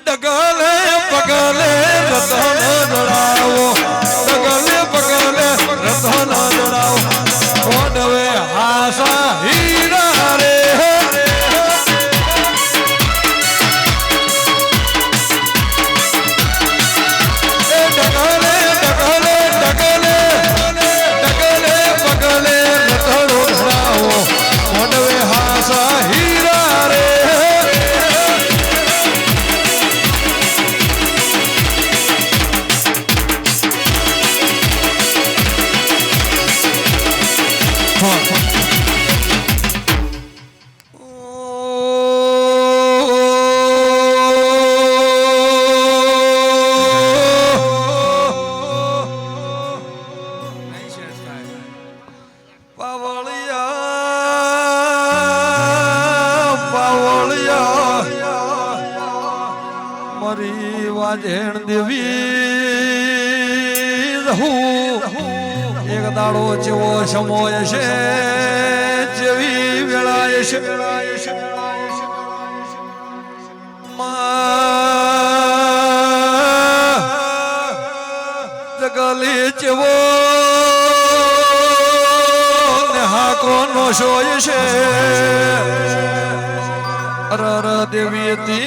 ડગલે પગલે રતન જડાવો, ડગલે પગલે રતન જડાવો, ઓડવે હાસા હીરા રે. મારી વાજેણ દેવી રહું એક દાડો જેવો સમોય છે, જેવી વેળાય છે. જગલી જેવો હાકો નો સોય છે. અરર દેવી તે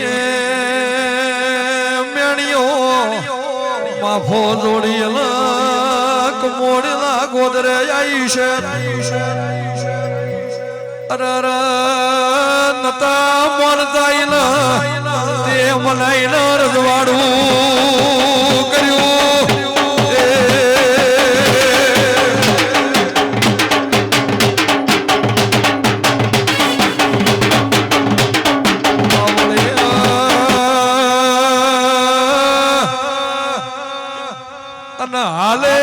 માફો જોડીલા કમોડલા ગોદરે આવી છે. અરર નતા મન જાઈલા તે મનાઈલા રજવાડું કર્યું. હાલે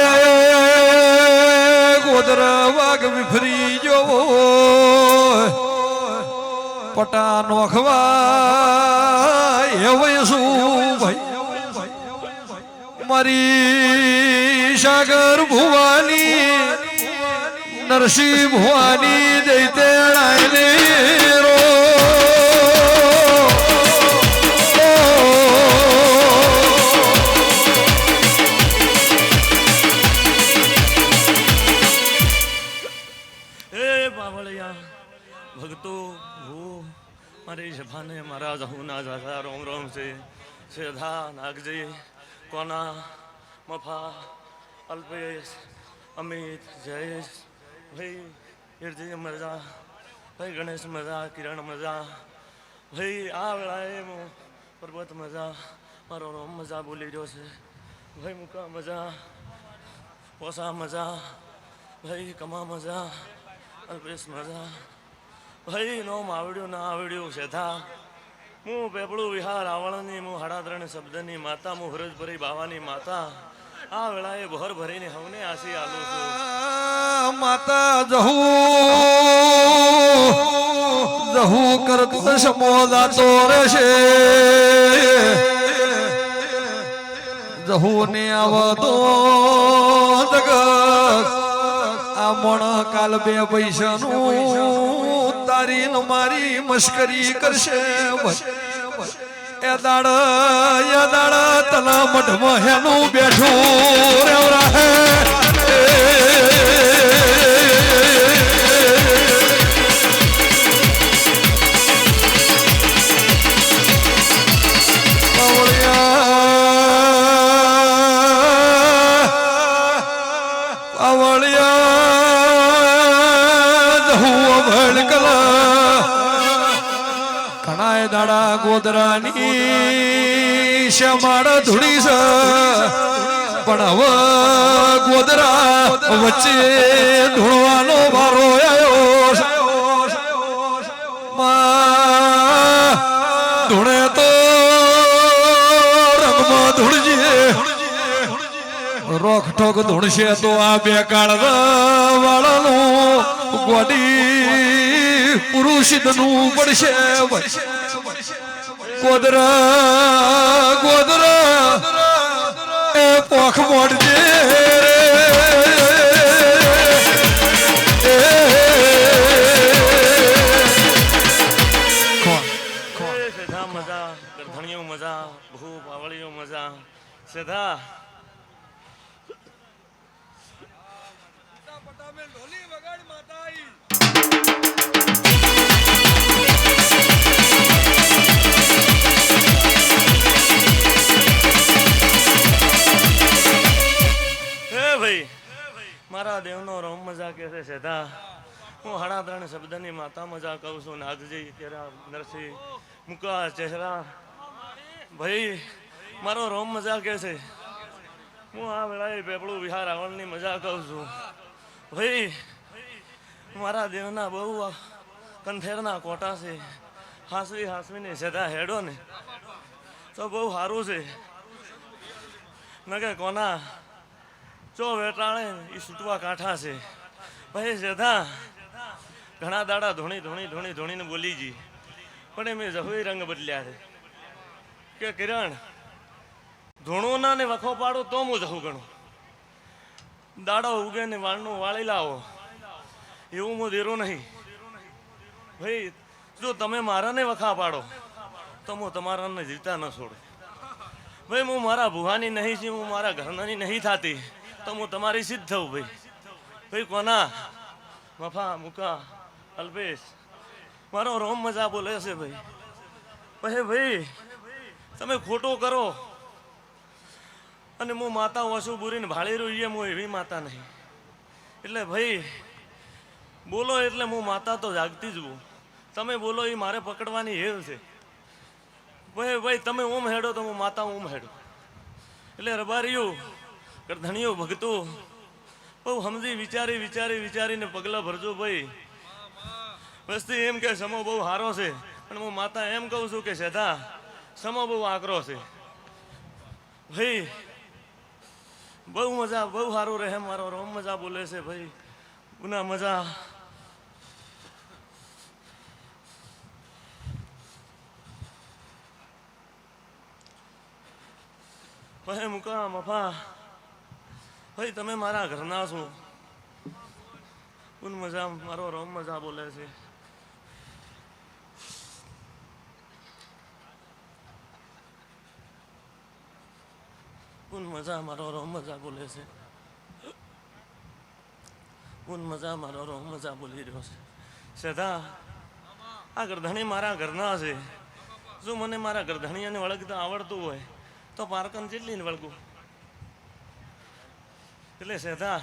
ગોદર વાગ વિફરી જો પટા નોખવા એવું શું ભાઈ. મારી સાગર ભુવાની નરસિંહ ભુવાની દૈતે રો ભક્તો હું મારી સભાને મારા જહુના જાથા રોમ રોમ છે. શ્રદ્ધા નાગજી, કોના, મફા, અલ્પેશ, અમિત, જયેશ, ભાઈ હિરજી મજા, ભાઈ ગણેશ મજા, કિરણ મજા, ભાઈ આ વેળાએ હું પર્વત મજા, મારો રોમ મજા બોલી રહ્યો છે. ભાઈ મુકા મજા, પોસા મજા, ભાઈ કમા મજા, અલ્પેશ મજા. ભાઈ નો આવડ્યું ના આવડ્યું શેથા હું પેપળું વિહાર આવળની હું હાડાત્રણ શબ્દની માતા હું હરજ ભરી બાવાની માતા આ વેળાએ ભર ભરીને હવને આસી આલું છું. માતા જહુ કરતો સમોદા તો રહેશે. જહુ ને આવતો જગત આ મણ કાલ બે પૈસાનું તારી મારી મશ્કરી કરશે. એ દાડ તલા મઢમાં હેનું બેઠું રેવરા હે. દાડા ગોદરાની શમાડ ધૂળી છે, પણ હવે ગોદરા વચ્ચે ધૂળવાનો વારો આવ્યો. ધૂળે તો રંગમાં ધૂળજે, રોક ઠોક ધૂળશે તો આ બે કાળ વાળાનું ગોડી પુરુષનું પડશે. ગોદરા એ પોખ મોડજે મજા ગરધણીઓ મજા ભૂ પાવળીઓ મજા સીધા ભાઈ મારા દેવનો રોમ મજા કે છે સીધા હું હાડા ત્રણ શબ્દની માતા મજા કહું છું નાગજી કેરા નરસિંહ મુકા ચહેરા ભાઈ મારો રોમ મજા કે છે હું આ વેળાએ પેપળું વિહાર આવળની મજા કહું છું ભાઈ મારા દેવના બહુ કંઠેરના કોટા છે હાસવી હાસવીને સીધા હેડો ને તો બહુ સારું છે ન કે કોના ચો વેટાણે એ છૂટવા કાંઠા છે ભાઈ સીધા ઘણા દાડા ધોણીને બોલી જી પણ એમ જહોઈ રંગ બદલ્યા છે કે કિરણ ધૂણું ના ને વખો પાડો તો હું જહું ગણું દાડો ઉગે ને વાળનું વાળી લાવો એવું હું દેરો નહીં ભાઈ જો તમે મારાને વખા પાડો તો હું તમારાને જીવતા ન છોડું ભાઈ હું મારા ભુવાની નહીં છું હું મારા ઘરનાની નહીં થતી તો હું તમારી સિદ્ધ થઉં ભાઈ કોના મફા મુકા અલ્પેશ મારો રોમ મજા બોલે છે ભાઈ પછી ભાઈ તમે ખોટો કરો અને હું માતા ઓછું બુરીને ભાળી રહ્યું હું એવી માતા નહીં એટલે ભાઈ બોલો એટલે હું માતા તો જાગતી જ હું તમે બોલો એ મારે પકડવાની હેલ છે ભાઈ તમે ઓમ હેડો તો હું માતા ઓમ હેડો એટલે રબારીઓ ગરધણીઓ ભગતો બહુ સમજી વિચારીને પગલા ભરજો ભાઈ વસ્તી એમ કે સમો બહુ સારો છે પણ હું માતા એમ કહું છું કે સીધા સમો બહુ આકરો છે ભાઈ બહુ મજા બહુ સારું રહે મારો રોમ મજા બોલે છે ભાઈ ઉના મજા ભાઈ મુકા મફા ભાઈ તમે મારા ઘરના છો ઉન મજા મારો રોમ મજા બોલે છે ઉન મજા મારો રોમ મજા બોલે છે ઉન મજા મારો રોમ મજા બોલી રહ્યો છે સીધા આ ગરધણી મારા ઘરના છે જો મને મારા ગરધણીયાને વળગતા આવડતું હોય તો પારકન જેટલી ને વળગું એટલે સીધા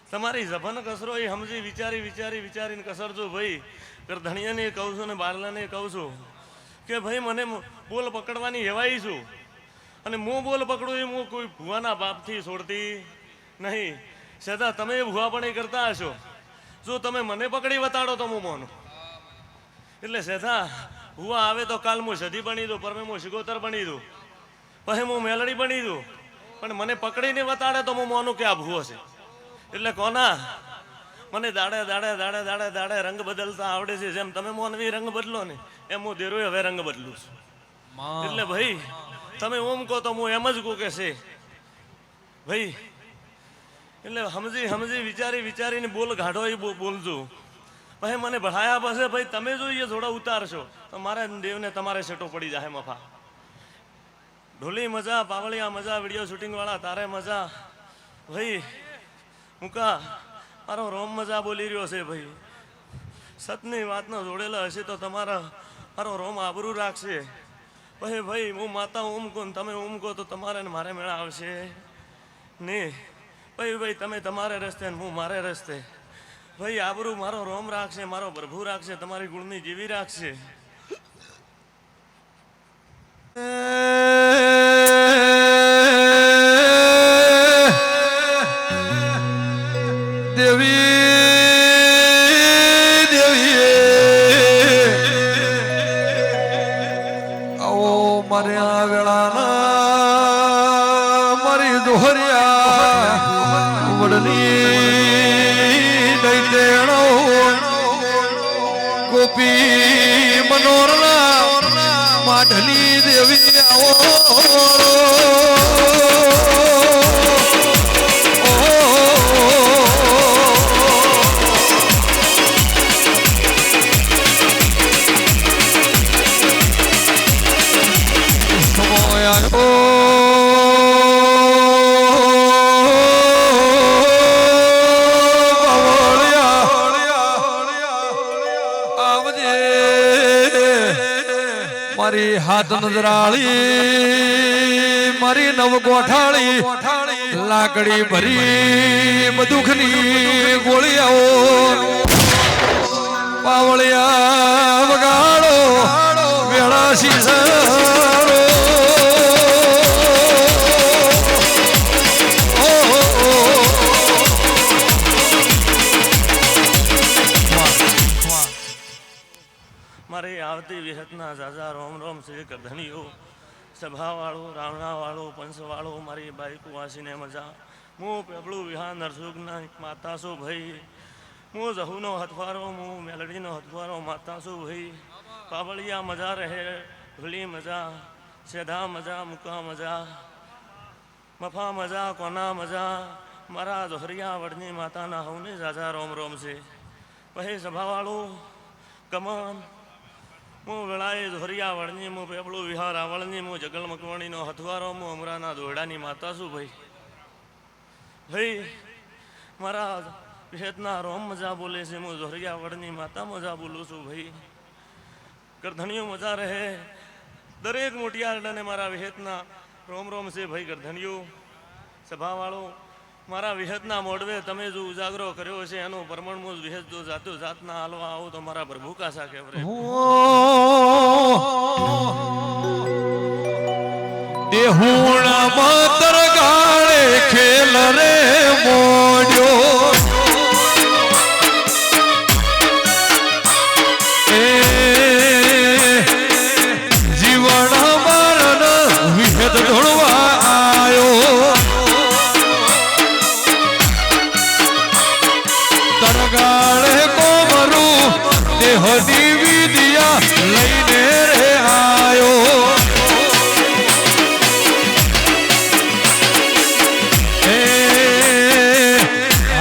તમારી જભન કસરો એ સમજી વિચારીને કસરજો ભાઈ ગરધણીયાને કહું છું ને બારલાને કહું છું કે ભાઈ મને બોલ પકડવાની હેવાઈ છું અને હું બોલ પકડું એ હું કોઈ ભુવાના બાપથી છોડતી નહીં સીધા તમે ભુવાપણી કરતા હશો જો તમે મને પકડી વતાડો તો હું મોનું એટલે સીધા ભુવા આવે તો કાલ હું સધી બની દઉં પરમે હું શિગોતર બની દઉં પછી હું મેલડી બની દઉં પણ મને પકડીને વતાડે તો હું મોનું કે આ ભૂવો છે એટલે કોના મને દાડે રંગ બદલતા આવડે છે જેમ તમે મોનવી રંગ બદલો ને એમ હું દેરોય હવે રંગ બદલું છું એટલે ભાઈ તમે ઓમ કહો તો હું એમ જ કહું કે છે ભાઈ એટલે સમજી વિચારીને બોલ ગાઢો એ બોલજો પછી મને ભણાયા પછી ભાઈ તમે જોઈએ થોડા ઉતારશો તો મારા દેવને તમારે સેટો પડી જાય મફા ઢોલી મજા પાવળિયા મજા વિડીયો શૂટિંગ વાળા તારે મજા ભાઈ મુકા મારો રોમ મજા બોલી રહ્યો છે ભાઈ સતની વાતનો જોડેલા હશે તો તમારા મારો રોમ આબરૂ રાખશે પછી ભાઈ હું માતા ઓમ કહું તમે ઓમ કહો તો તમારે ને મારે મેળા આવશે ને ભાઈ તમે તમારે રસ્તે ને હું મારે રસ્તે ભાઈ આબરૂ મારો રોમ રાખશે મારો પ્રભુ રાખશે તમારી ગુણની જીવી રાખશે ગોપી મનોરણા માઢલી દેવી આવો આપજે મારી હાથ નજરાળી મારી નવ ગોઠાળી લાકડી ભરી બદુખની ગોળીઓ પાવળિયા વગાડો વેળા શીસરો મારે આવતી વિહતના ઝાઝા રોમ રોમ શ્રી કરધણીઓ સભાવાળું રાવણાવાળું પંચવાળું મારી બાઈક વાસીને મજા હું પેપળું વિહાર નરસુગના માતા છું ભાઈ હું જહુનો હથવારો હું મેલડીનો હથવારો માતા છું ભાઈ પાવળિયા મજા રહે ભૂલી મજા સેધા મજા મુકા મજા મફા મજા કોના મજા મારા જોહરિયા વડની માતાના હવને ઝાઝા રોમ રોમ છે પછી સભાવાળું કમન હું વેળાએ ધોરિયા વળની હું પેપળું વિહાર આવળની હું જગલ મકવાણીનો હથવારો હું અમરાના દોરડાની માતા છું ભાઈ મારા વિહેતના રોમ મજા બોલે છે હું ધોરિયા વળની માતા મજા બોલું છું ભાઈ ગરધણીઓ મજા રહે દરેક મોટિયારડાને મારા વિહેતના રોમ રોમ છે ભાઈ ગરધણીઓ સભાવાળો મારા વિહતના મોડવે તમે જો ઉજાગરો કર્યો છે એનું પ્રમાણ હું વિહત જો જાતો જાતના હાલવા આવું તો મારા પ્રભુ કાસા કેવરે દેહુણા માતર ગાળે ખેલ રે મોડ્યો જીવન મરણ વિહત ધોળવા આયો તરગાળે કોમરું દેહની વિદ્યા લઈને રે આયો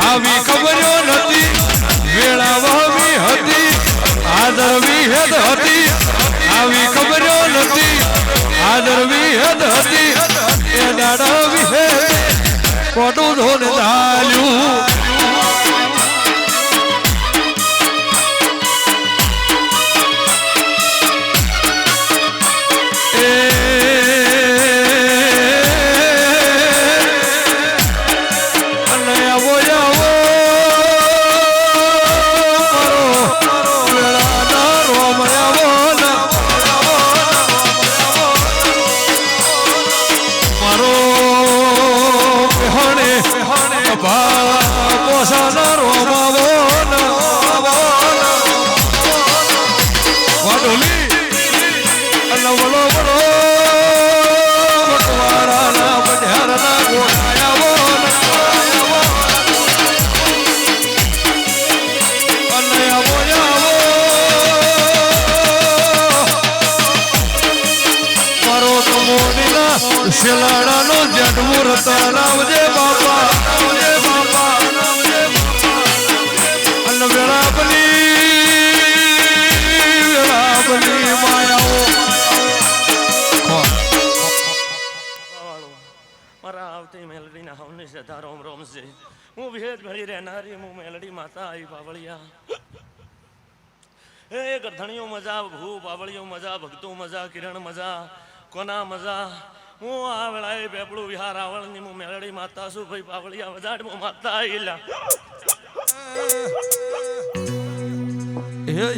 આવી ખબરો નથી વેળાવાવી હતી આદર વિહેદ હતી આવી ખબરો નથી આદર વિહેદ હતી એ દાડા વિહેદ કોટું ધોન ધાલ્યું શિલાડાનો જન્મુહૂર્ત લાવજે બાપા અને વેળાપની માયાઓ મારા આવતી મેલડીના હવની સદા રોમ રોમ છે હું વિહેદ ભળી રહેનારી હું મેલડી માતા આવી પાવળિયા એ ગરધણીઓ મજા ભૂ પાવળીઓ મજા ભક્તો મજા કિરણ મજા કોના મજા હું આ વેળાએ પેપળું વિહાર આવળની હું મેલડી માતા છું ભાઈ પાવળિયા વજાડ હું માતા આઈલા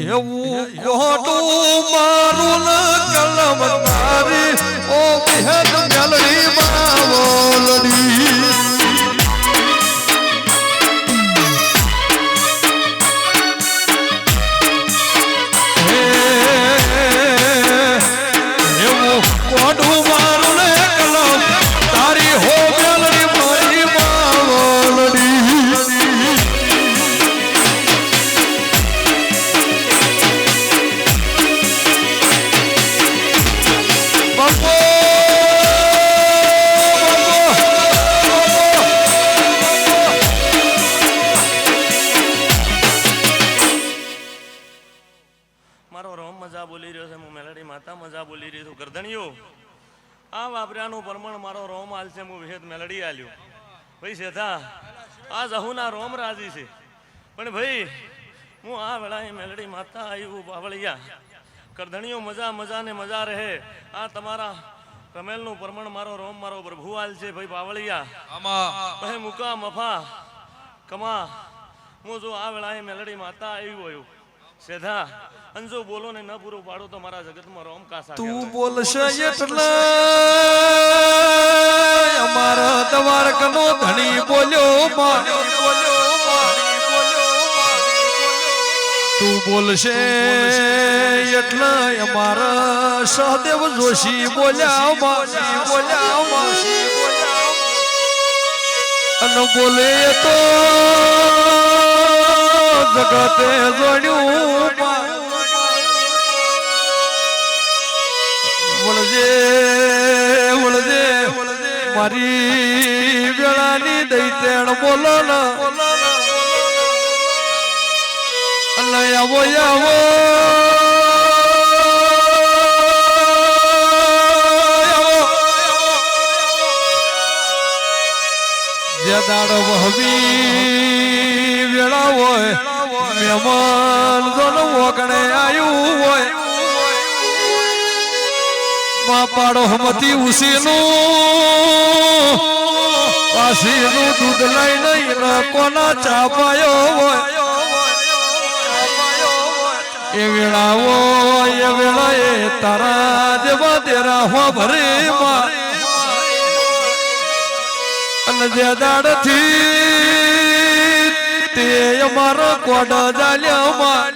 એવું કોટું મારું કલમ તારી ઓ વિહેદ મેલડી માવલડી આ વાપર્યાનું પ્રમાણ મારો રોમ હાલ છે હું વિહેદ મેલડી આલ્યો ભાઈ શેઠા આ જહુના રોમ રાજી છે પણ ભાઈ હું આ વેળાએ મેલડી માતા આવ્યું બાવળિયા કરધણીઓ મજા મજા ને મજા રહે આ તમારા રમેલનું પરમણ મારો રોમ મારો પ્રભુવાલ છે ભાઈ બાવળિયા આમાં ભાઈ મુકા મફા કમા હું જો આ વેળાએ મેલડી માતા આવ્યું હોય સેધા અંજો બોલો ને ન પૂરું પાડો તો મારા જગતમાં રોમ કાસા તું બોલશે એટલે અમારા દ્વારકનો ધણી બોલ્યો તું બોલશે એટલે અમારા સહદેવ જોશી બોલ્યા અને બોલે તો જગતે જોડ્યું વળજે મારી વેળાની દૈતેણ બોલો ને આવો જે દાડો વહવી વેળા હોય મહેમાન જોન વગણે આવ્યું હોય માં પાડો હમતી ઉસીનું પાસીનું દૂધ લઈ નહીં કોના ચાપાયો હોય એ વેળાઓ એ વેળાએ તારા જેવા દેરા હો ભરે અને જે દાડથી તે અમારો કોડ જાલ્યામાં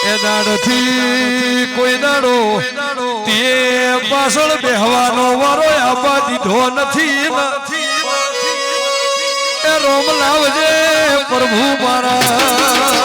એ દાડથી કોઈ દાડો તે પાછળ બેહવાનો વારો આપવા દીધો નથી એ રોમ લાવજે પ્રભુ મારા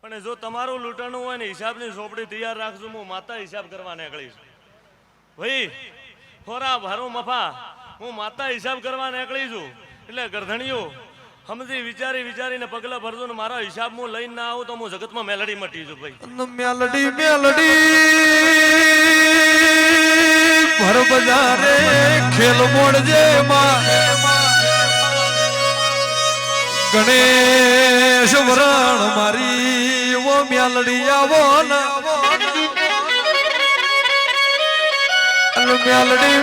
પણ જો તમારું લૂંટણું હોય ને હિસાબની ચોપડી તૈયાર રાખજો હું માતા હિસાબ કરવા નીકળીશ ભાઈ ફોરા ભારો મફા હું માતા હિસાબ કરવા નીકળી છું એટલે ગરધણીઓ સમજી વિચારીને પગલા ભરજો ને મારો હિસાબ હું લઈને ના આવું તો હું જગતમાં મેલડી મટી છું ભાઈ મેલડી ભર બજારે ખેલ મોડજે ગણેશ વરણ મારી ઓ મેલડી આવો મેલડી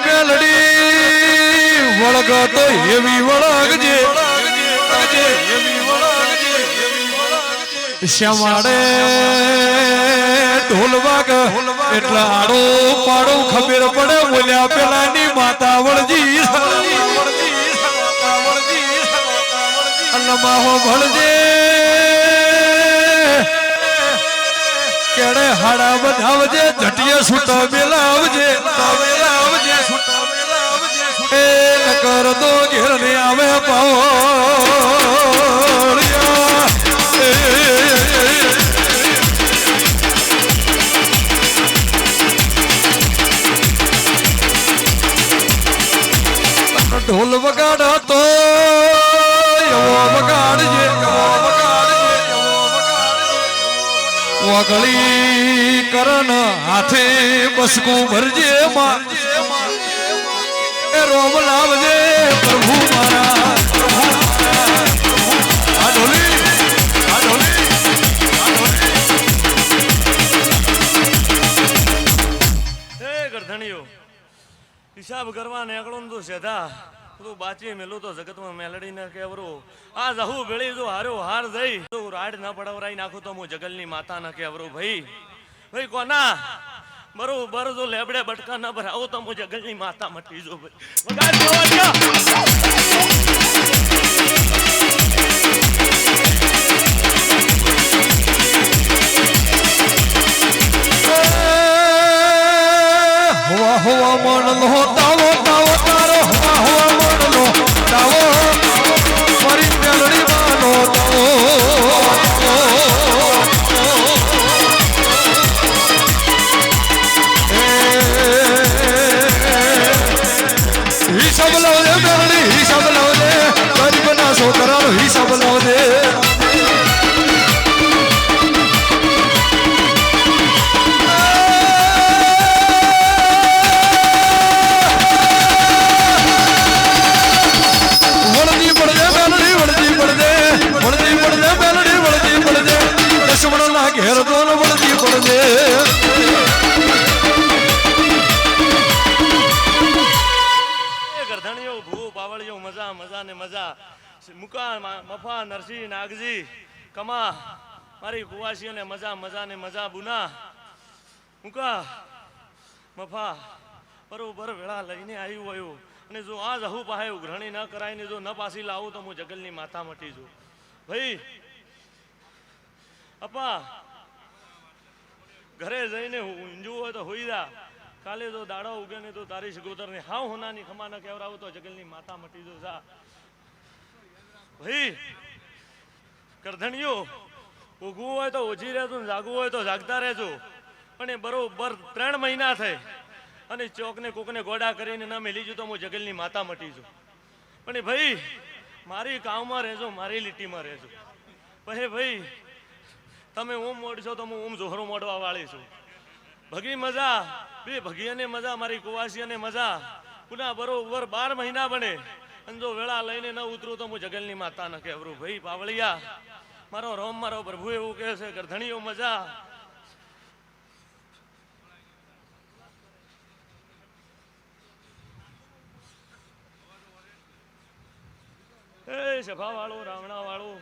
વળગ તો એવી વળગજે શ્યામાડે ઢોલ વાગ એટલે આડો પાડો ખબર પડે બોલ્યા પેલાની માતા વળજી માહો ભળજે કેડે હાડા બધાવજે જટિયા છૂટા મેલાવજે એ નકર તો ઘેર ને આવે પાવળિયા ઢોલ વગાડા તો વગળી કરન હાથે બસકું ભરજે એ રોમ લાવજે પ્રભુ મારા આ ઢોલી એ ગરધણીઓ હિસાબ કરવા નીકળો ને તો સેધા તું બાચી મેલું તો જગતમાં મેલડી ને કેવરો આ જહુ ભેળી જો હાર્યો હાર જઈ તો રાડ ન પડવરાઈ નાખું તો હું જગલની માતા ન કેવરો ભાઈ કોના બરોબર જો લેબડે બટકા ન ભરાવો તો હું જગલની માતા મટી જો હોવા હોવા મન લો તાવો તાવો તારો હોવા હોવા મન લો તાવો મારી મેલડી માનો તાવો હિસાબ લાવજે મેલડી હિસાબ લાવજે ગરીબના છોકરાનો હિસાબ લાવજે લક્ષ્મણ ના ઘેર દોન વળતી પડજે ગરધણીઓ ભૂ પાવળીઓ મજા મજા ને મજા મુકા મફા નરસિંહ નાગજી કમા મારી કુવાસીઓને મજા મજા ને મજા બુના મુકા મફા બરોબર વેળા લઈને આવ્યું હોય અને જો આ જહુ પાહે ઉઘરણી ન કરાય ને જો ન પાછી લાવું તો હું જગલની માથા મટી જઉં ભાઈ અપા ઘરે જઈને ઊંઝું હોય તો હોઈ જા કાલે જો દાડો ઉગે ને તો તારી સગોદર ને હાવ હોનાની ખમા ન કેવરાવું તો જગલની માથા મટી જો જા ભાઈ કરધણીઓ ઉગવું હોય તો ઓછી રહેજો જાગવું હોય તો જાગતા રહેજો પણ એ બરોબર 3 મહિના થઈ અને ચોકને કોકને ગોડા કરીને ન મેલી જુ તો હું જગલની માતા મટી છું પણ ભાઈ મારી કામમાં રહેજો મારી લીટીમાં રહેજો પછી ભાઈ તમે ઓમ મોડશો તો હું ઓમ જોહરો મોડવા વાળી છું ભગી મજા બે ભગીયાને મજા મારી કુવાસીને મજા પુના બરોબર 12 મહિના બને અને જો વેળા લઈને ન ઉતરું તો હું જગલની માતા ન કહેવરું ભાઈ પાવળિયા મારો રોમ મારો પ્રભુ એવું કહે છે ગરધણીઓ મજા એ સભા વાળું રાવણા વાળું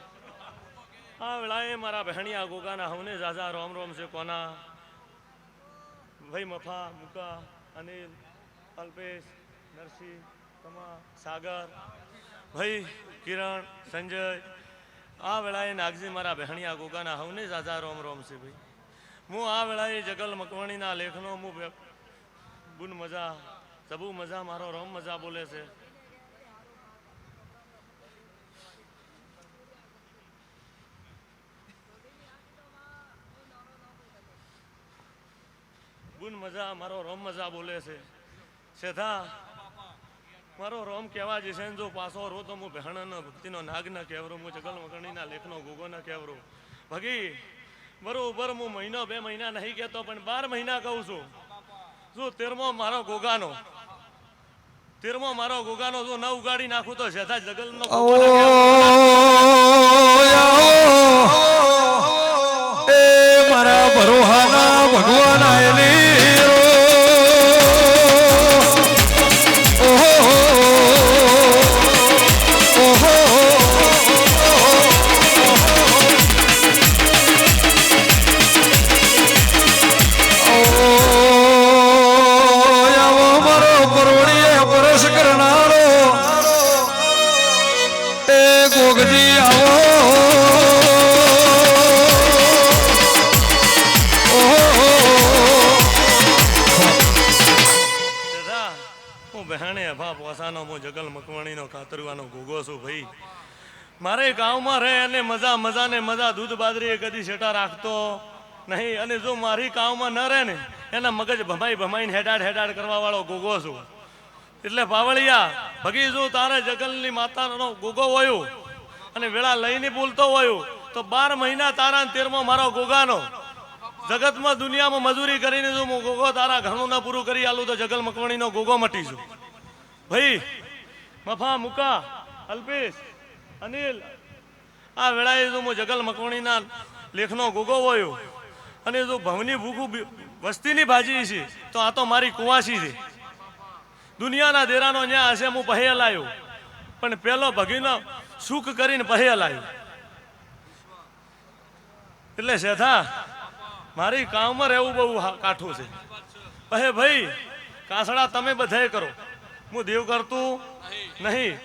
આ વેળાએ મારા બહેણિયા ગોગાના હવને જાજા રોમ રોમ છે કોના ભાઈ મફા મુકા અનિલ અલ્પેશ નરસિંહ કમા સાગર ભાઈ કિરણ સંજય આ વેળાએ નાગજી મારા બહેણિયા ગોગાના હવને જાજા રોમ રોમ છે ભાઈ હું આ વેળાએ જગલ મકવાણીના લેખનો હું બુન મજા સબુ મજા મારો રોમ મજા બોલે છે બુન મજા મારો રોમ મજા બોલે છે સેધા મારો રોમ કહેવા જશે ને જો પાછો રો તો હું બહેણનો ભક્તિનો નાગ ન કહેવરો હું જગલ મકણીના લેખનો ગોગો ન કહેવરો ભગી બરોબર હું મહિનો 2 મહિના નહીં કહેતો પણ 12 મહિના કહું છું જો 13મો મારો ગોગાનો જો ન ઉગાડી નાખું તો સેધા જગલનો એ મારા ભરોહાના ભગવાન આયલી જગલ મકવાણીનો કાતરવાનો ગોગો છું ભાઈ મારે ગામમાં રહે અને મજા મજા ને મજા દૂધ બાજરી કદી શેટા રાખતો નહીં અને જો મારી ગામમાં ન રહે ને એના મગજ ભમાઈને હેડાડ કરવા વાળો ગોગો છું એટલે પાવળિયા ભગી જો તારે જગલની માતાનો ગોગો હોયો અને વેળા લઈને બોલતો હોયો તો 12 મહિના તારા 13મો મારો ગોગાનો જગતમાં દુનિયામાં મજૂરી કરીને જો હું ગોગો તારા ઘરનું ના પૂરું કરી આલું તો જગલ મકવાણીનો ગોગો મટીશું ભાઈ મફા મુકા અલ્પેશ અનિલ આ વેળાએ જો હું જગલ મકવાણીના લેખનો ગોગો હોયો અને જો ભવની ભૂખું વસ્તીની ભાજી છે તો આ તો મારી કુવાસી છે દુનિયાના દેરાનો ન્યા હશે હું પહેલ આવ્યો પણ પેલો ભગીનો સુખ કરીને પહેલ આવ્યો એટલે શેઠા મારી કામમાં રહેવું બહુ કાઠું છે પહે ભાઈ કાસડા તમે બધાય કરો હું દેવ કરતું નહીં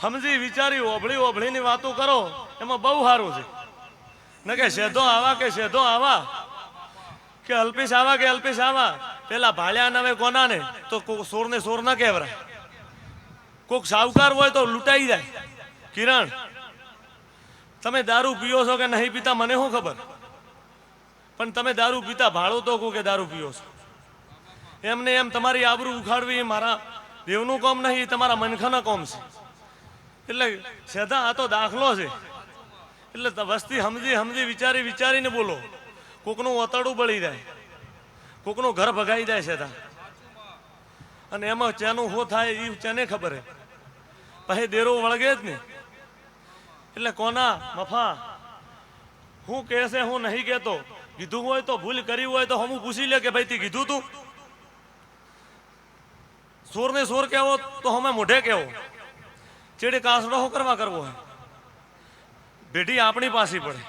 સમજી વિચારી ઓભળીની વાતો કરો એમાં બહુ સારું છે ન કે શેધો આવા કે અલ્પેશ આવા પેલા ભાળ્યા નવે કોના ને તો સોર ને સોર ના કહેવરાય કોક સાવકાર હોય તો લૂંટાઈ જાય કિરણ તમે દારૂ પીઓ છો કે નહીં પીતા મને શું ખબર પણ તમે દારૂ પીતા ભાળો તો કહો કે દારૂ પીઓ છો એમને એમ તમારી આબરૂ ઉખાડવી મારા દેવનું કામ નહીં તમારા મનખાના કામ છે એટલે સેધા આ તો દાખલો છે એટલે વસ્તી સમજી વિચારીને બોલો કોકનું ઓતડું બળી જાય કોકનું ઘર ભગાઈ જાય સેધા અને એમાં ચેનું હો થાય એ ચેને ખબર હે પછી દેરો વળગે જ ને એટલે કોના મફા હું કહેશે હું નહીં કહેતો, કીધું હોય તો ભૂલ કરી હોય તો હું પૂછી લે કે ભાઈ તે કીધું તું. સોર ને સોર કહેવો તો હમે મોઢે કહેવો, ચેડે કાસડો હું કરવા કરવો હોય, ભેટી આપણી પાસે પડે.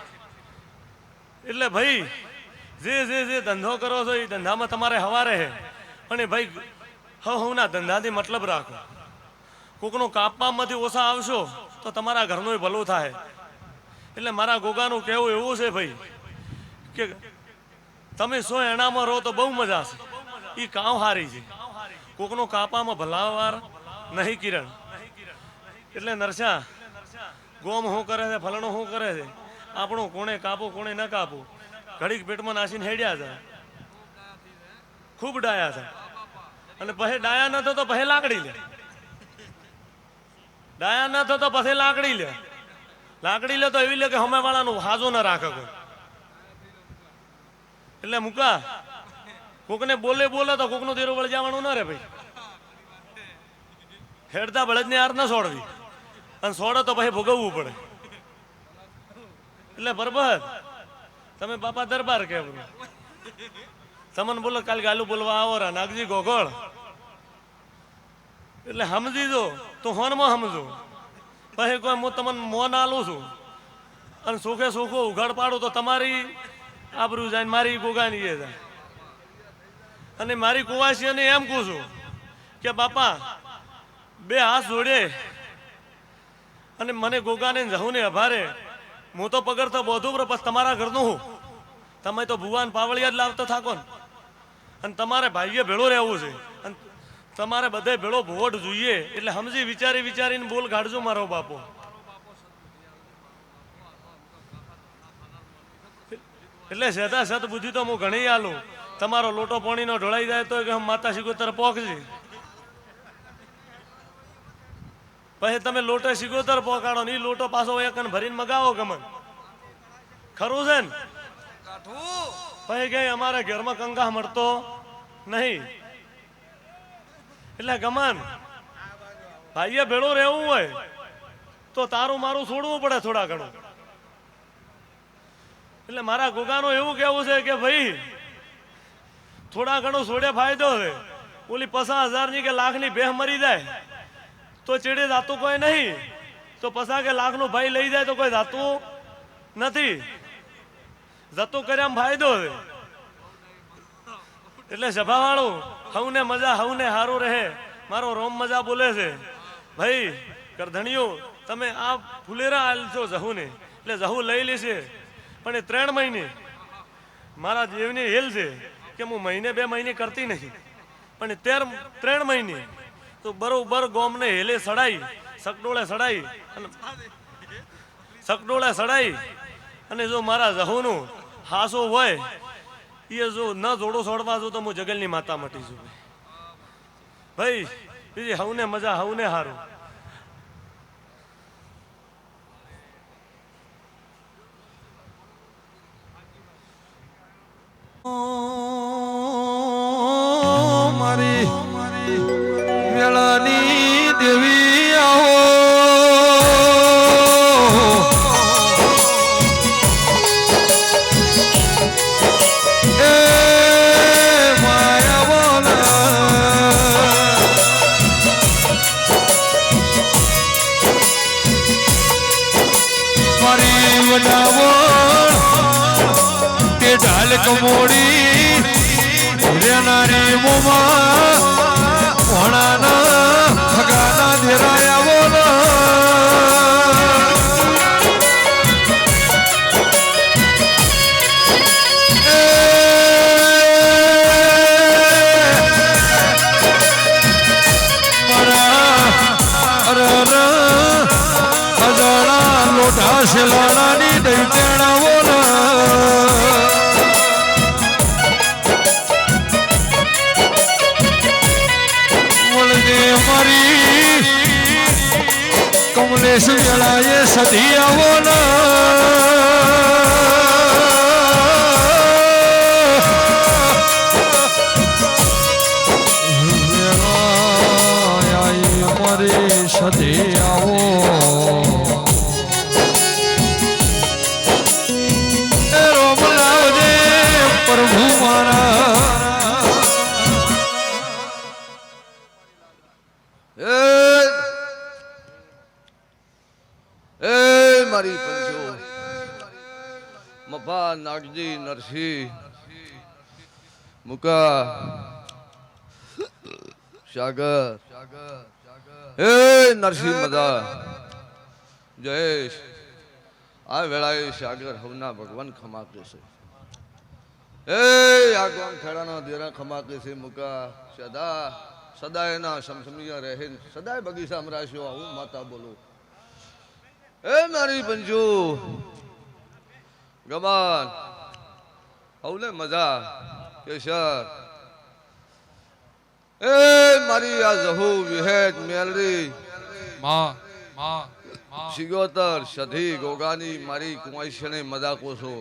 એટલે ભાઈ જે ધંધો કરો છો એ ધંધામાં તમારે હવારે હે, અને ભાઈ હવના ધંધાથી મતલબ રાખો. કોકનું કાપવામાંથી ઓછા આવશો તો તમારા ઘરનું ભલું થાય. એટલે મારા ગોગાનું કહેવું એવું છે ભાઈ કે તમે સો એનામાં રહો તો બહુ મજા છે. એ કામ હારી છે, કોકનું કાપામાં ભલાવાર નહીં કિરણ. એટલે નરસા ગોમ શું કરે છે, ફલણું શું કરે છે, આપણું કોણે કાપવું કોણે ન કાપવું, ઘડીક પેટમાં નાસીને હેડ્યા છે, ખૂબ ડાયા છે. અને પછી ડાયા ન થતો પછી લાકડી લે, ડાયા ન થતો પછી લાકડી લે. લાકડી લે તો એવી લે કે હમે વાળાનું હાજો ન રાખે કોઈ. એટલે મુકા કોકને બોલે તો કોકનું દેરો વળ જવાનું ન રે ભાઈ. હેડતા બળદની હાર ન છોડવી, અને છોડો તો પછી ભોગવવું પડે. એટલે બરબર તમે બાપા દરબાર કે તમને બોલો કાલ ગાલું બોલવા આવો રા નાગજી ગોગળ. એટલે સમજી દો તો હોનમાં સમજો, પછી કોઈ હું તમને મોન આલું છું અને સુખે સુખો ઉઘાડ પાડું તો તમારી આબરૂ જાય, મારી ગોગાની એ જાય. અને મારી કુવાસીઓને એમ કહું છું કે બાપા બે હાથ જોડે અને મને ગોગાને જહુને આભારે હું તો પગર તો બોધું બસ તમારા ઘરનું હું. તમે તો ભુવાન પાવળિયા જ લાવતા થાકો ને, અને તમારે ભાઈએ ભેળો રહેવું છે, અને તમારે બધે ભેળો ભોટ જોઈએ. એટલે સમજી વિચારીને બોલ કાઢજો મારો બાપો. એટલે સદા સત બુદ્ધિ તો હું ઘણી આલું. તમારો લોટો પાણીનો ઢોળાઈ જાય તો કે હમ માતા સિગોતર પોકજી, પછી તમે લોટો સિગોતર પોકાડો ને એ લોટો પાછો એક ભરીને મગાવો ગમન. ખરું છે ને? પછી કઈ અમારે ઘરમાં કંગા મળતો નહીં. એટલે ગમન ભાઈએ ભેળો રહેવું હોય તો તારું મારું છોડવું પડે થોડા ઘણું. એટલે મારા ગોગાનું એવું કેવું છે કે ભાઈ થોડા ઘણું છોડે ફાયદો છે. ઓલી 50,000 કે લાખની ભેહ મરી જાય તો ચેડે જાતું કોઈ નહીં, તો 50 કે લાખનું ભાઈ લઈ જાય તો કોઈ જાતું નથી. જતું કર્યા ફાયદો છે. એટલે સભાવાળું હવને મજા હવને હારું રહે. મારો રોમ મજા બોલે છે ભાઈ કરધણીઓ તમે આ ફુલેરા આલશો જહુને, એટલે જહુ લઈ લેશે. પણ એ 3 મહિને મારા જીવની હેલ છે કે હું મહિને 2 મહિને કરતી નહીં, પણ 3 મહિને તો બરોબર ગોમને હેલે સડાઈ સકડોળે સડાઈ અને જો મારા જહુનું હાસો હોય એ જો ન જોડો છોડવા જો તો હું જગલની માતા મટી છું ભાઈ. બીજી હવને મજા હવને હારું. મારી વેળાની દેવી આવો, એ માયા બોલા મારી વડાવો તે ઢાલ કમોડી રેનારી મોમાં ભણાના ભગાના ધેરાયા બોલા. લોટા શેલાની દૈતેણા બોલા. મારી કમલેશ વેળાએ સધી આવો મારી સધી આવો. ભગવાન નાગજી નરસિંહ મુકા સાગર હે નરસિંહ મદા જયેશ આ વેળાએ સાગર હવના ભગવાન ખમાકે છે એ આગવાન ખેડાના દેરા ખમાકે છે મુકા સદા સદાયના સમસમિયા રહે સદાય બગીચા અમરાશ્યો હું માતા બોલું એ મારી પંજુ ગમાન હવને મજા કેશર એ મારી આ જહુ વિહેત મેલરી માં માં માં સિગોતર સધી ગોગાની મારી કુંવાઈશને મજા કોસો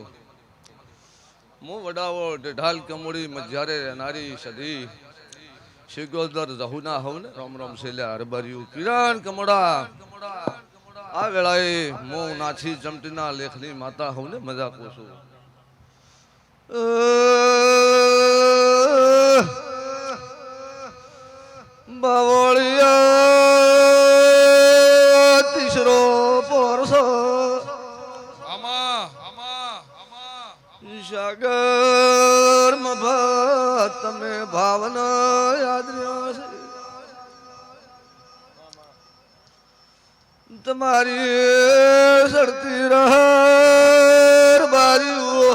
હું વડાવો ઢાલ કમોડી મજારે રહેનારી સધી સિગોતર જહુના હવને રામ રામ સેલ્યા હરબર્યું કિરણ કમોડા આ વેળાએ હું નાછી ચમટીના લેખની માતા હવને મજા કોસો બાવળિયા તીસરો પરસો આમાં આમાં આમાં સાગર મભા તમે ભાવના યાદ રહ્યો છે તમારી સડતી રહર બારીઓ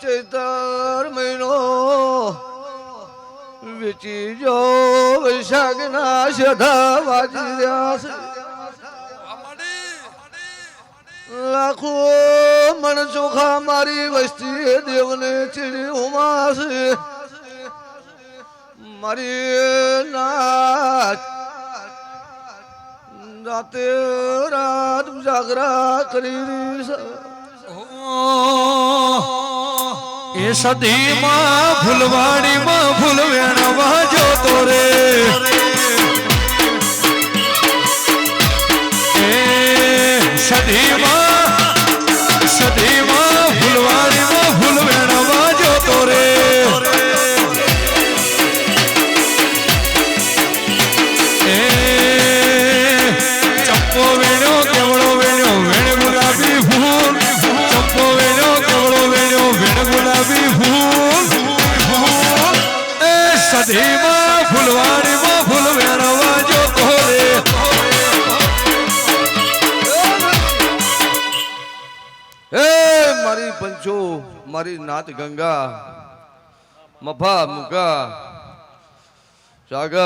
ચૈતર મહિનો વેચી જો વૈશાખના સધા વાજી રહ્યા છે લાખો મણ ચોખા મારી વસ્તી દેવને ચીડી ઉમાશે મારી નાચ રાતે રાત જાગરા કરી રહી છે એ સદીમાં ફૂલવાડીમાં ફૂલ વેણવા જોતો રે એ સદીમાં ફૂલવાડીમાં ફૂલ વેણવા જોતો રે એ ચંપો વેણ્યો કેવડો વેણ્યો વેણ ગુલાબી ફૂલ ચંપો વેણ્યો કેવડો વેણ્યો વેણ ગુલાબી ફૂલ એ સદીમાં ફૂલવાડીમાં ફૂલ વેણવા જોતો રે હે મારી પંચો મારી નાત ગંગા મફા મુકા સાગર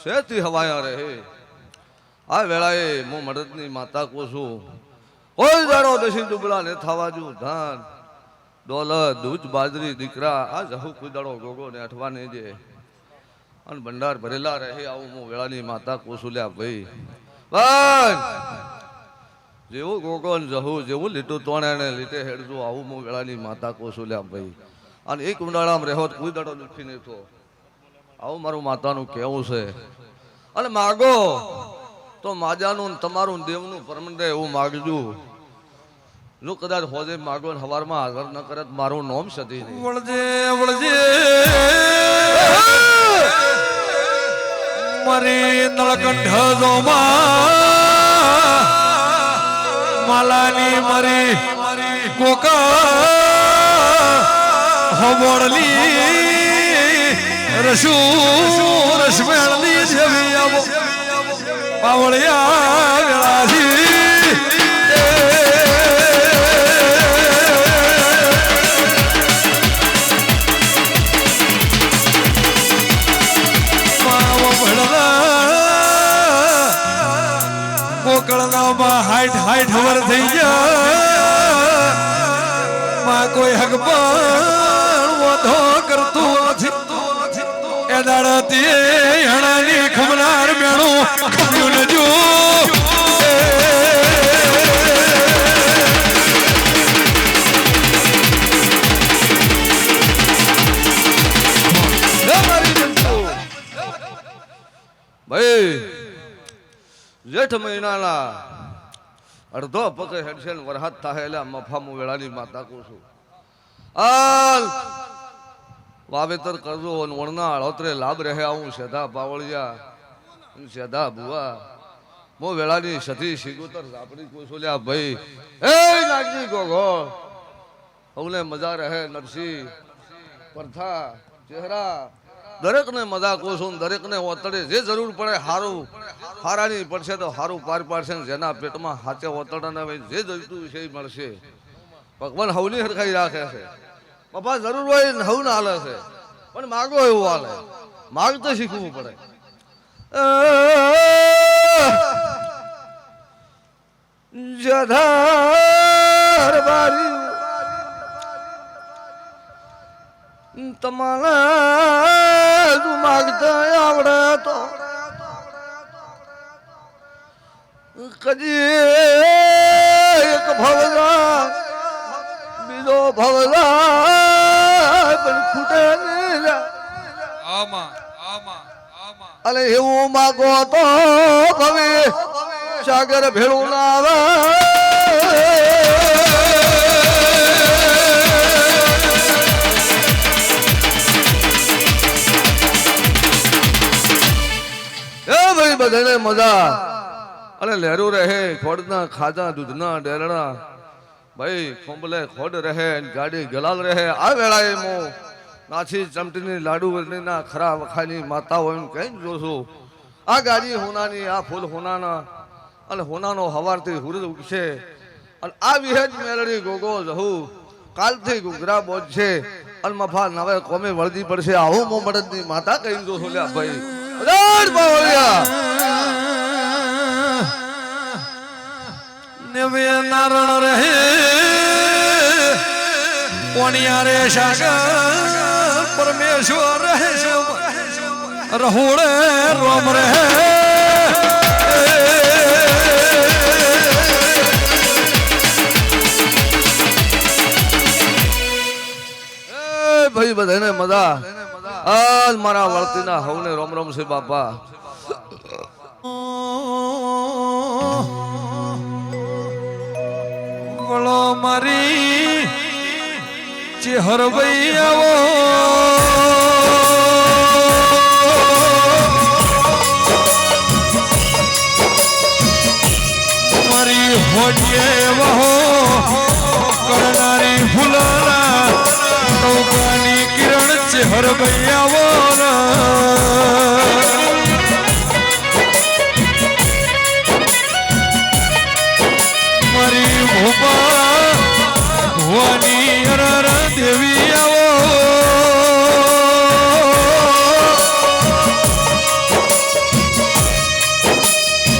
શેથી હવાયા રહે આ વેળાએ હું મડદની માતા કોશું કોઈ દાડો દસી દુબળા ને થવા જુ ધાન દોલત દૂધ બાજરી દીકરા આ જહુ કોઈ દાડો ગોગો ને અઠવા ને જે અને ભંડાર ભરેલા રહે આવું હું વેળાની માતા કોશું લ્યા ભાઈ ભાઈ જેવું ગોગો ને જહુ જેવું લીટું તોણે ને લીટે હેડજો આવું હું વેળાની માતા કોશું લ્યા ભાઈ અને એક ઉનાળામાં રહેવો કોઈ દાડો દુખી નહીં થો આવું મારું માતાનું કહેવું છે અને માગો તો માજાનું ને તમારું ને દેવનું પરમંડે એવું માગજો જો કદાચ હોજે માગો ને હવારમાં હાજર ન કરે તો મારું નામ સધી નહીં વળજે વળજે મારી નળકંઠ જોમાં માલાની મારી કોકા હવળલી રસુ રસમેળની જેવી આવો પાવળિયા વેળાથી કોકળનામાં હાઈટ વર થઈ ગયા માં કોઈ હક પણ વધો કરતું નથી એ દાડાથી હણાની ખમનાર મેણું ખમ્યું ન જો ભાઈ જેઠ મહિનાના અડધો પગે હેડશે ને વરસાદ થાય એટલે મફામું વેળાની માતા કહું છું હાલ વાવેતર કરજો અને વણના અળોતરે લાભ રહે આવું સેધા પાવળિયા સેધા ભુવા મો વેળાની સતી સિગોતર ઝાપડી કોસોલ્યા ભાઈ એ નાગજી ગોગો હવને મજા રહે નરસિંહ પરથા ચહેરા દરેકને મજા કોસો દરેકને ઓતડે જે જરૂર પડે હારું હારાની પડશે તો હારું પાર પાડશે ને જેના પેટમાં હાચે ઓતડાને જે જોઈતું છે એ મળશે ભગવાન હવની હરખાઈ રાખે છે પપ્પા જરૂર હોય ને હવ ના હાલે છે પણ માગો એવું હાલે માગતો શીખવું પડે જધાર બારી તમારા તું માગતા આવડે તો કદી એક ભવલા બીજો ભવલા પણ ખૂટે નહીં અલે એવું માગો તો ભવે સાગર ભેળું ના આવે બધાને મજા અને લહેરું રહે ખોડના ખાધા દૂધના ડેરણા ભાઈ ખોંબલે ખોડ રહે ગાડી ગલાલ રહે આ વેળાએ મો નાછી ચમટીની લાડુ ના ખરા વખાની માતા હોય એમ કઈ જોશું આ ગાડી હોનાની આ ફૂલ હોનાના અને હોનાનો હવારથી હુરદ ઉગશે અને આ વિહેજ મેલડી ગોગો જહુ કાલથી ગુગરા બોજ છે અને મફા નવે કોમે વળદી પડશે આવું મો મડદની માતા કઈ જોશું લ્યા ભાઈ નારણ રહે કોણિયા રે સાગર પરમેશ્વર રહે રહોડે રોમ રહે ભાઈ બધાને મજા આજ મારા વળતીના હવને રોમ રોમ છે બાપા વળો મારી ચેહર ભાઈ આવો મારી હોડીએ વહો કરનારી ફૂલના નૌકાની કિરણ ચેહર ભાઈ આવો મારી ભોપા ભુવાની અરર દેવી આવો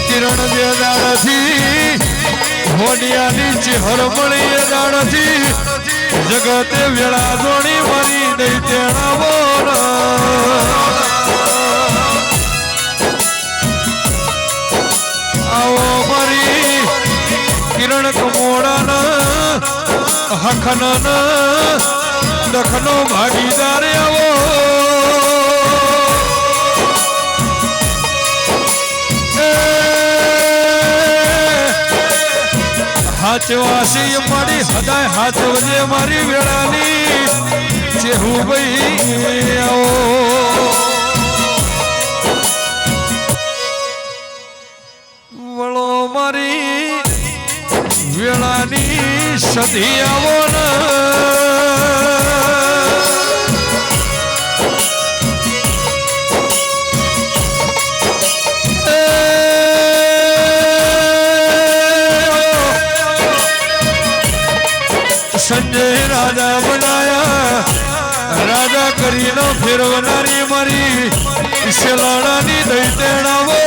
કિરણ જે દાડથી હોડિયાની ચેહર મળી દાડથી જગતે વેળા જોડી મારી દઈ તેણાવો આવો મારી કિરણ કમોડાના હખના દખનો ભાગીદાર આવો હાચવાસી મારી હદાય હાચવજે મારી વેળાની ચેહુ ભાઈ આવો વળો મારી વેળાની સધી આવો ને સંજય રાજા બનાયા રાજા કરીને ફેરવનારી મારી શેલાણાની દઈ તેણાવો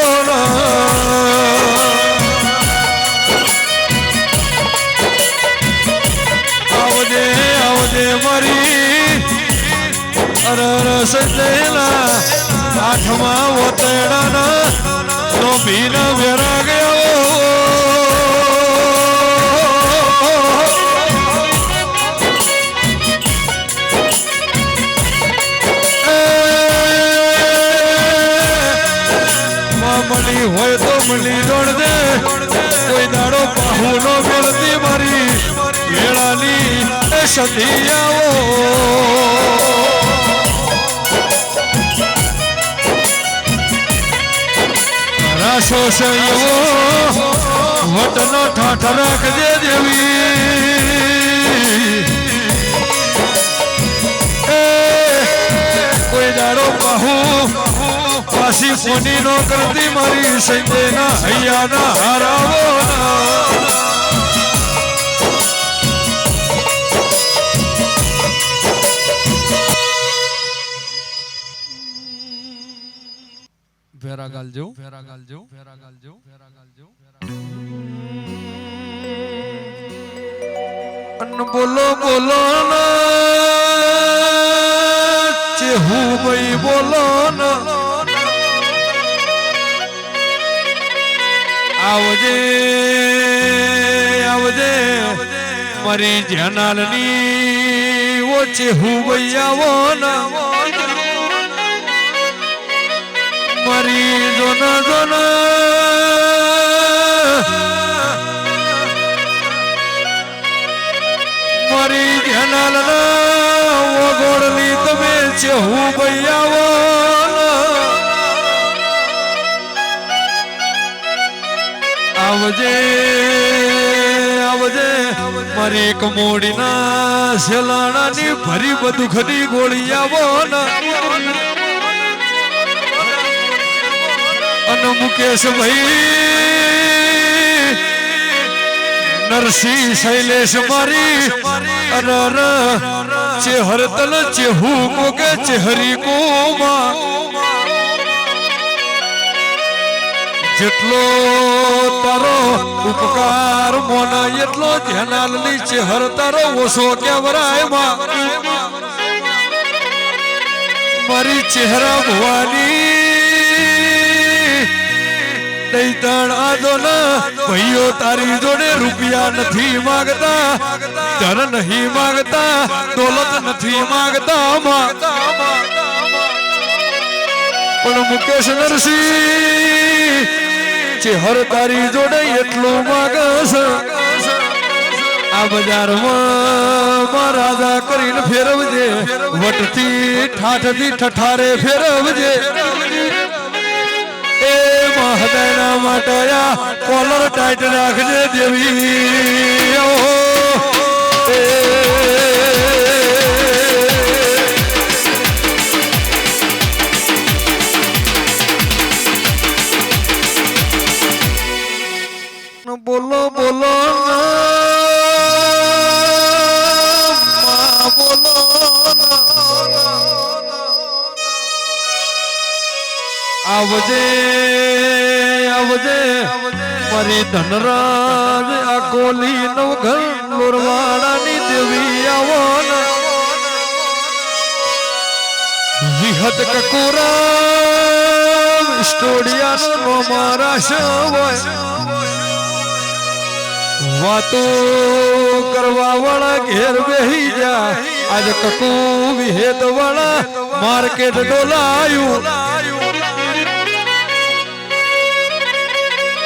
આવજે આવજે મારી અરર સંજયના આઠમા વતેડાના નો ભીના વેરા ગયો મળી હોય તો મળી દોડ દે કોઈ દાડો પાહુ નો મેળતી મારી વેળાની સતી આવો પાછો છે એવો વટનો ઠાઠ રાખજે દેવી કોઈ દાડો પાહુ પાછી કોની નો કરતી મારી સંજયના હૈયાના હારાવો ભેરા ગાલજો અન બોલો બોલો ચેહુ ભાઈ બોલો આવજે આવજે મારી જનાલની ઓ ચેહુ ભાઈ આવો મારી જોના મારી જનાલના ઓગોળની તમે ચેહુ ભાઈ આવો આવજે આવજે મારી એક મોડીના સેલાણાની ભરી બધું ખડી ગોળી આવો અને મુકેશ ભાઈ નરસિંહ શૈલેષ મારી અરર ચેહર તલ ચેહુ કોકે ચેહરી કોમાં જેટલો તારો ઉપકાર મોના એટલો ધ્યાનાલની ચેહર તારો ઓછો કેવરાય માં મારી ચહેરા ભવાની દૈતણ આદોના ભાઈઓ તારી જોડે રૂપિયા નથી માંગતા ધન નહીં માંગતા દોલત નથી માંગતા પણ મુકેશ નરસિંહ ચેહર તારી જોડે એટલું માંગસ આ બજારમાં રાજા કરીને ફેરવજે વટથી ઠાઠથી ઠઠારે ફેરવજે એ મહદાના માટે કોલર ટાઈટ રાખજે દેવી બોલો બોલો બોલો આવજે આવજે મારી ધનરાજ આ કોલી નવઘર લોરવાડાની દેવી આવો વિહત કકોરા સ્ટોડિયાનો મારા શવાય વાતો કરવા વાળા ઘેર બેહી જા આજ કકુ વિહેત વાળા માર્કેટ ડોલાયું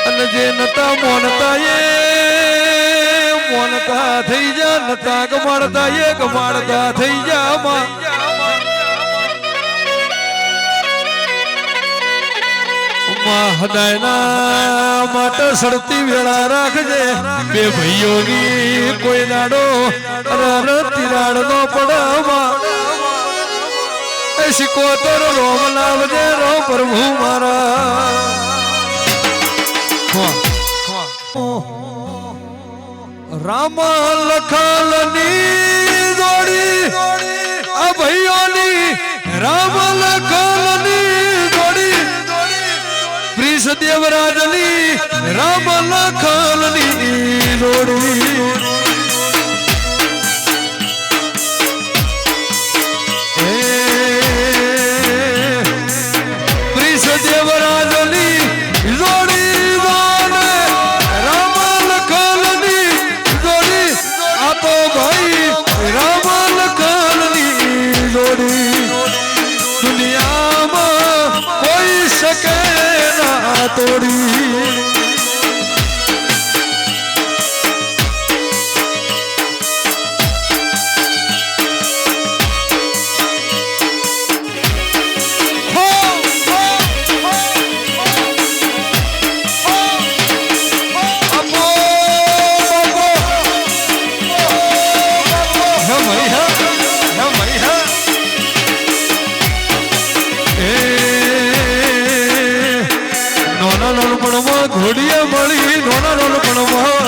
અને જે નતા મોનતા એ મોનતા થઈ જા નતા ગમાડતા થઈ જા માં હદાયના માટે સડતી વેળા રાખજે બે ભાઈઓની કોઈ દાડો તિરાડ નો પડવા એ શિકોતર રોમ લાવજે રો પ્રભુ મારા રામ લખલની જોડી આ ભાઈઓની રામ લખલની જોડી પ્રિસ દેવરાજની રામ લખલની જોડી પ્રિસ દેવરાજની જોડી રામ લખલની જોડી આ તો ભાઈ રામ લખલની જોડી દુનિયામાં કોઈ શકે ના તોડી માવડીએ મળી નોના નોનપણમાં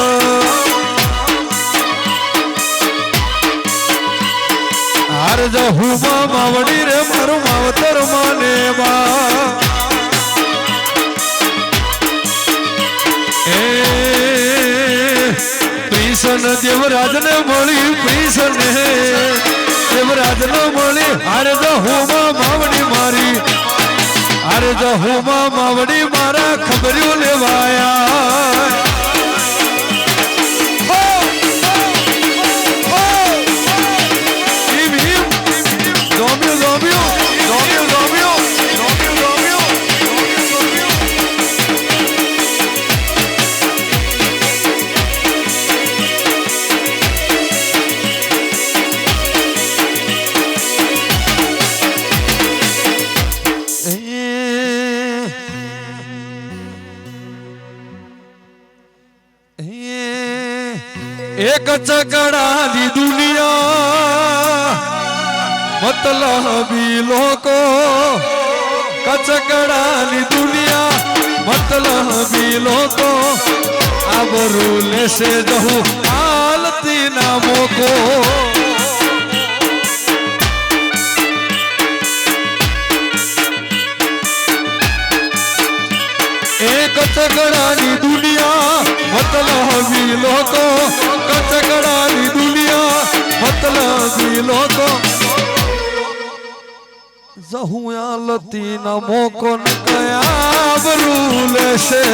હાર જહુમાં માવડી રે મારું માવતર માને બા એ પ્રિસન દેવરાજને મળી પ્રિસન દેવરાજને મળી હાર જહુમાં માવડી મારી હાર જહુમાં માવડી મારા ખબર્યું લેવાયા એક ચકડાની દુનિયા મતલબી લોકો કચકડાની દુનિયા મતલબી લોકો આબરૂ લેશે જહું હાલતી ના મોકો એક ચકડાની દુનિયા મતલબી લોકો કચકડાની દુનિયા મતલબી લોકો જહું આલતી ના મોકો ન કયા બરૂ લેશે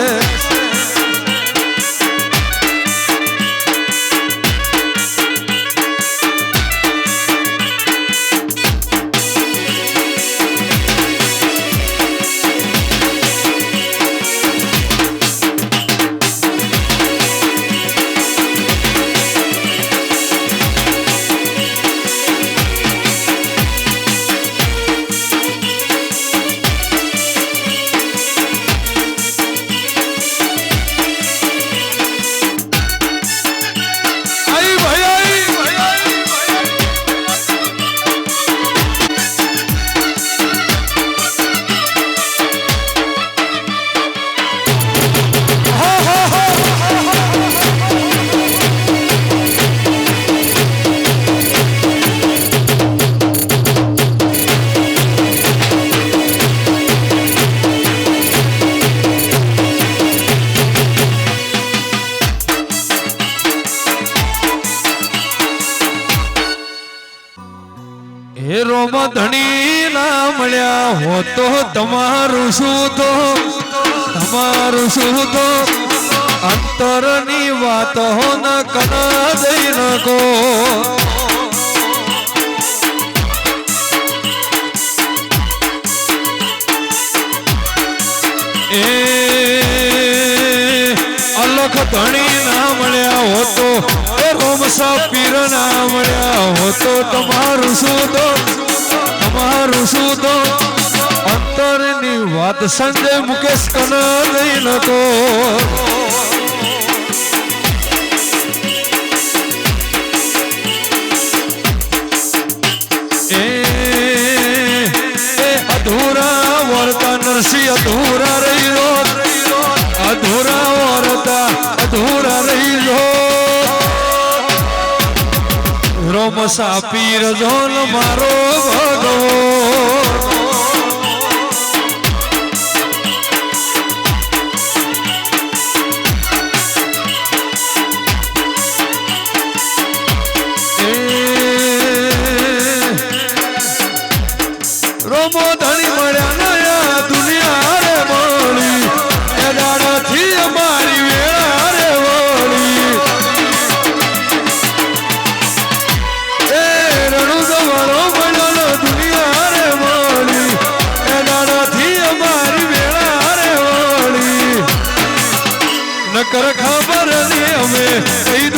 રોમ ધણી ના મળ્યા હો તો તમારું શું તો અંતરની વાતો ન કના દઈ નકો એ અલખ ધણી ના મળ્યા હો તો રોમ સાપીર ના મળ્યા હો તો તમારું શું તો અંતરની વાત સંજય મુકેશ કના લઈ નતો એ અધૂરા વર્તા નરસિંહ અધૂરા રહી લો અધૂરા વર્તા અધૂરા રહી લો રોમ સાપીર જોન મારો ભગવો રોમો ધણી મળ્યા નયા દુનિયા રે મળી એ દાડાથી અમારી વેળા રે વળી એ રણુ ગવાળો મળ્યો દુનિયા રે મળી એ દાડાથી અમારી વેળા રે વળી નકર ખબર નહીં અમે કઈ